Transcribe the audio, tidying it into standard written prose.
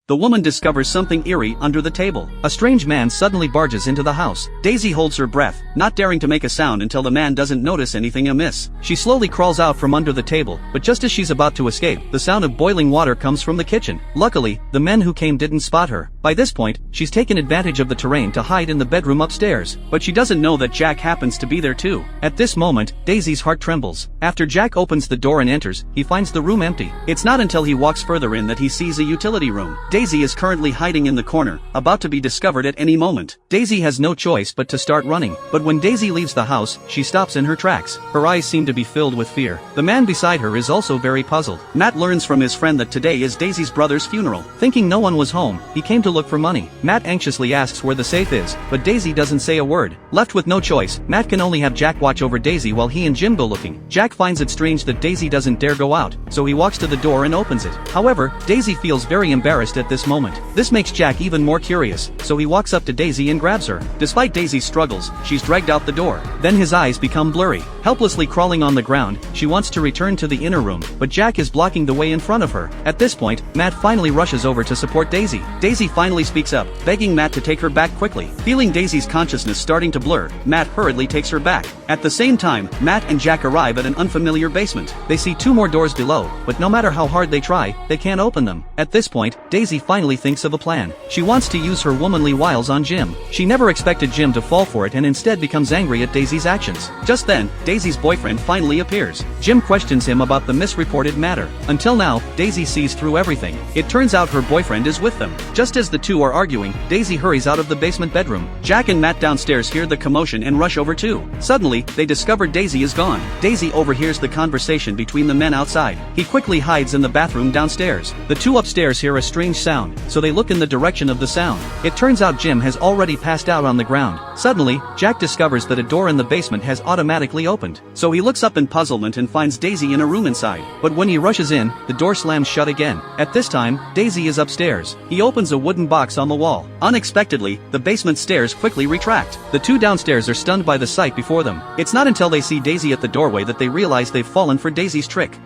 the woman discovers something eerie under the table. A strange man suddenly barges into the house. Daisy holds her breath, not daring to make a sound until the man doesn't notice anything amiss. She slowly crawls out from under the table, but just as she's about to escape, the sound of boiling water comes from the kitchen. Luckily, the men who came didn't spot her. By this point, she's taken advantage of the terrain to hide in the bedroom upstairs, but she doesn't know that Jack happens to be there too. At this moment, Daisy's heart trembles. After Jack opens the door and enters, he finds the room empty. It's not until he walks further in that he sees a utility room. Daisy is currently hiding in the corner, about to be discovered at any moment. Daisy has no choice but to start running, but when Daisy leaves the house, she stops in her tracks. Her eyes seem to be filled with fear. The man beside her is also very puzzled. Matt learns from his friend that today is Daisy's brother's funeral. Thinking no one was home, he came to look for money. Matt anxiously asks where the safe is, but Daisy doesn't say a word. Left with no choice, Matt can only have Jack watch over Daisy while he and Jim go looking. Jack finds it strange that Daisy doesn't dare go out, so he walks to the door and opens it. However, Daisy feels very embarrassed at this moment. This makes Jack even more curious, so he walks up to Daisy and grabs her. Despite Daisy's struggles, she's dragged out the door. Then his eyes become blurry. Helplessly crawling on the ground, she wants to return to the inner room, but Jack is blocking the way in front of her. At this point, Matt finally rushes over to support Daisy. Daisy finally speaks up, begging Matt to take her back quickly. Feeling Daisy's consciousness starting to blur, Matt hurriedly takes her back. At the same time, Matt and Jack arrive at an unfamiliar basement. They see two more doors below, but no matter how hard they try, they can't open them. At this point, Daisy finally thinks of a plan. She wants to use her womanly wiles on Jim. She never expected Jim to fall for it and instead becomes angry at Daisy's actions. Just then, Daisy's boyfriend finally appears. Jim questions him about the misreported matter. Until now, Daisy sees through everything. It turns out her boyfriend is with them. Just as the two are arguing, Daisy hurries out of the basement bedroom. Jack and Matt downstairs hear the commotion and rush over too. Suddenly, they discover Daisy is gone. Daisy overhears the conversation between the men outside. He quickly hides in the bathroom downstairs. The two upstairs hear a strange sound, so they look in the direction of the sound. It turns out Jim has already passed out on the ground. Suddenly, Jack discovers that a door in the basement has automatically opened. So he looks up in puzzlement and finds Daisy in a room inside. But when he rushes in, the door slams shut again. At this time, Daisy is upstairs. He opens a wooden box on the wall. Unexpectedly, the basement stairs quickly retract. The two downstairs are stunned by the sight before them. It's not until they see Daisy at the doorway that they realize they've fallen for Daisy's trick.